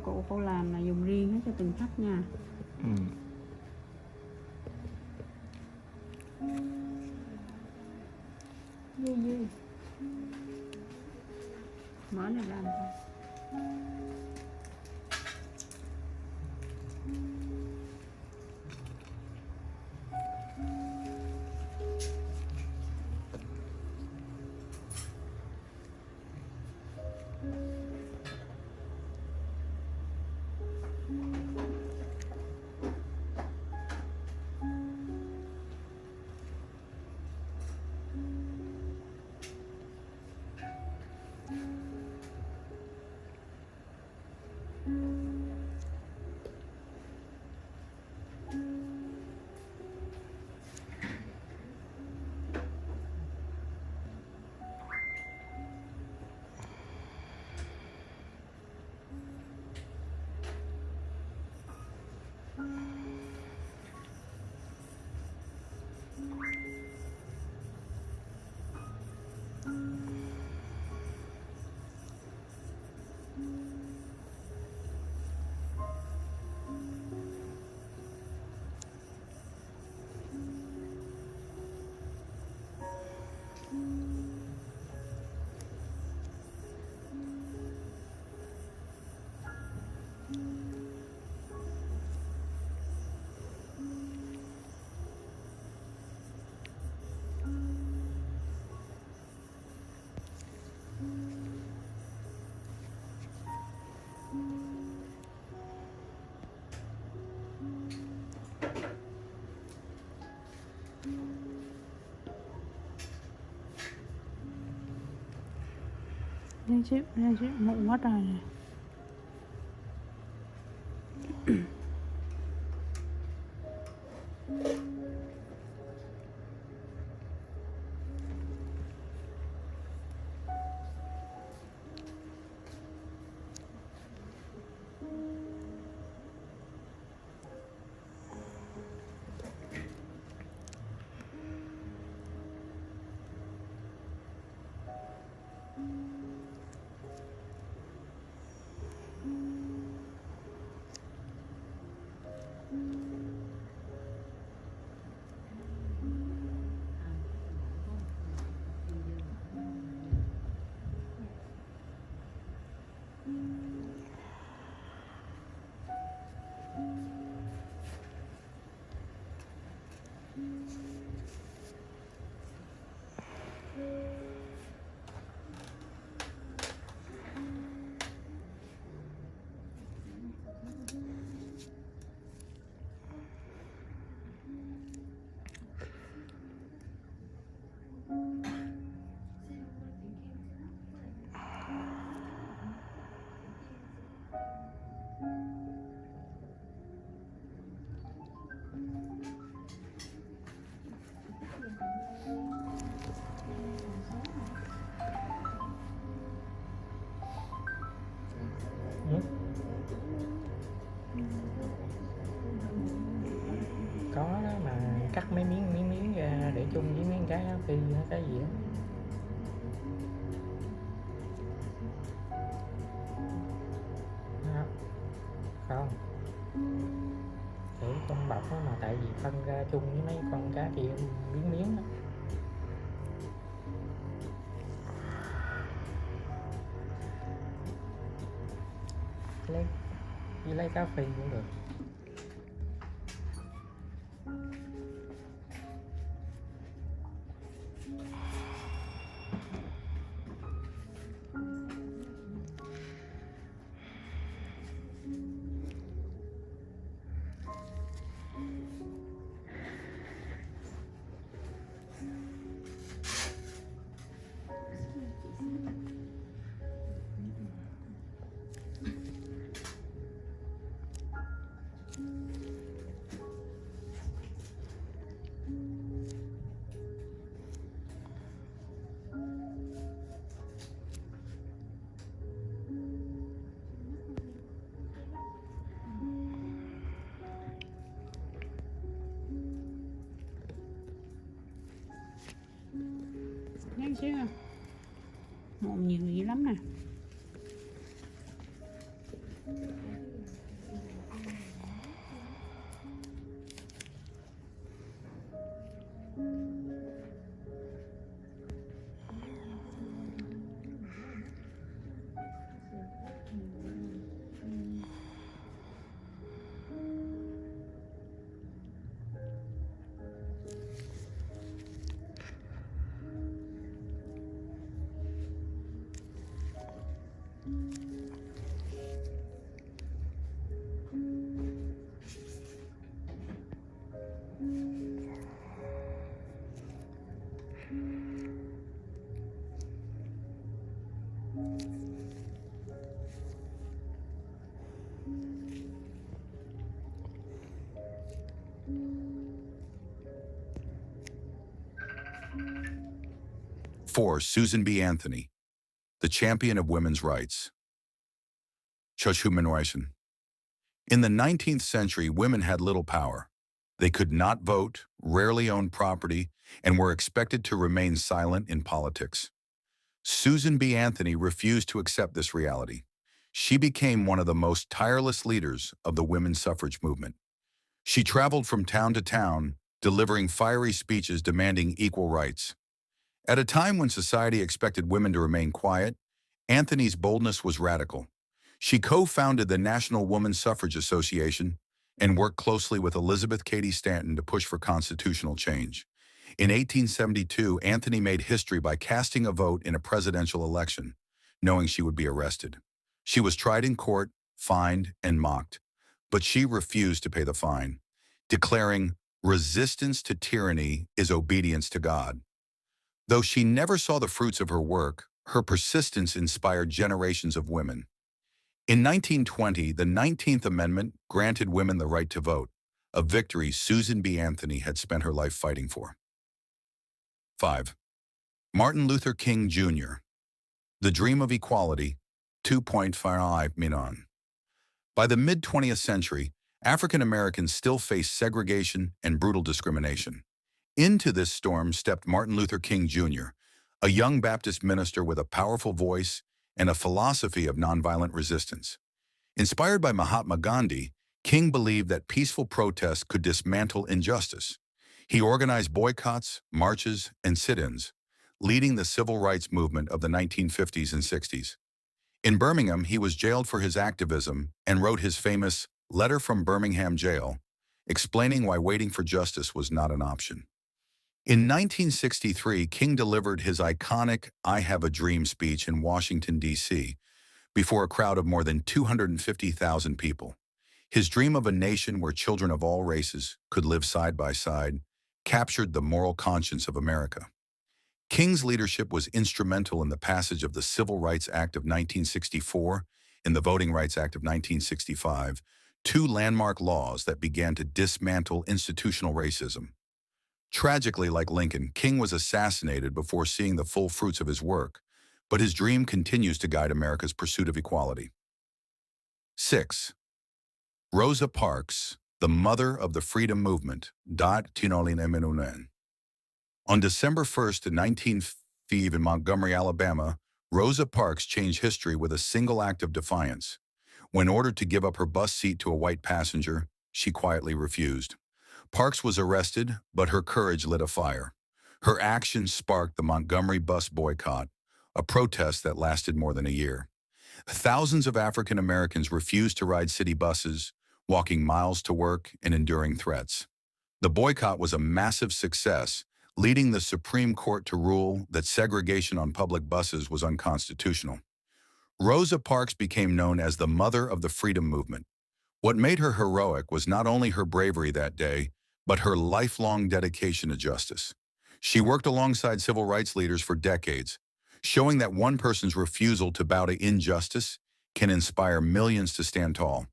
cụ cô làm là dùng riêng hết cho từng khách nha. Dư mở này làm thôi. Đây xíu mụn quá trời nè. Có đó mà cắt mấy miếng ra để chung với mấy cái phi cái gì đó. Đó. Không để con bọc đó, mà tại vì phân ra chung với mấy con cá kia miếng đó. Lấy cá phi cũng được. Nhá xíu ha. Mụn nhiều dữ lắm nè. 4. Susan B. Anthony, the champion of women's rights. Humanrechten. In the 19th century, women had little power. They could not vote, rarely owned property, and were expected to remain silent in politics. Susan B. Anthony refused to accept this reality. She became one of the most tireless leaders of the women's suffrage movement. She traveled from town to town, delivering fiery speeches demanding equal rights. At a time when society expected women to remain quiet, Anthony's boldness was radical. She co-founded the National Woman Suffrage Association and worked closely with Elizabeth Cady Stanton to push for constitutional change. In 1872, Anthony made history by casting a vote in a presidential election, knowing she would be arrested. She was tried in court, fined, and mocked, but she refused to pay the fine, declaring, "Resistance to tyranny is obedience to God." Though she never saw the fruits of her work, her persistence inspired generations of women. In 1920, the 19th Amendment granted women the right to vote, a victory Susan B. Anthony had spent her life fighting for. 5. Martin Luther King Jr., the dream of equality, 2.5 million. By the mid-20th century, African Americans still faced segregation and brutal discrimination. Into this storm stepped Martin Luther King Jr., a young Baptist minister with a powerful voice and a philosophy of nonviolent resistance. Inspired by Mahatma Gandhi, King believed that peaceful protests could dismantle injustice. He organized boycotts, marches, and sit-ins, leading the civil rights movement of the 1950s and 60s. In Birmingham, he was jailed for his activism and wrote his famous Letter from Birmingham Jail, explaining why waiting for justice was not an option. In 1963, King delivered his iconic "I Have a Dream" speech in Washington, D.C., before a crowd of more than 250,000 people. His dream of a nation where children of all races could live side by side captured the moral conscience of America. King's leadership was instrumental in the passage of the Civil Rights Act of 1964 and the Voting Rights Act of 1965, two landmark laws that began to dismantle institutional racism. Tragically, like Lincoln, King was assassinated before seeing the full fruits of his work, but his dream continues to guide America's pursuit of equality. 6. Rosa Parks, the mother of the freedom movement. On December 1st, 1905 in Montgomery, Alabama, Rosa Parks changed history with a single act of defiance. When ordered to give up her bus seat to a white passenger, she quietly refused. Parks was arrested, but her courage lit a fire. Her actions sparked the Montgomery bus boycott, a protest that lasted more than a year. Thousands of African Americans refused to ride city buses, walking miles to work and enduring threats. The boycott was a massive success, leading the Supreme Court to rule that segregation on public buses was unconstitutional. Rosa Parks became known as the mother of the freedom movement. What made her heroic was not only her bravery that day, but her lifelong dedication to justice. She worked alongside civil rights leaders for decades, showing that one person's refusal to bow to injustice can inspire millions to stand tall.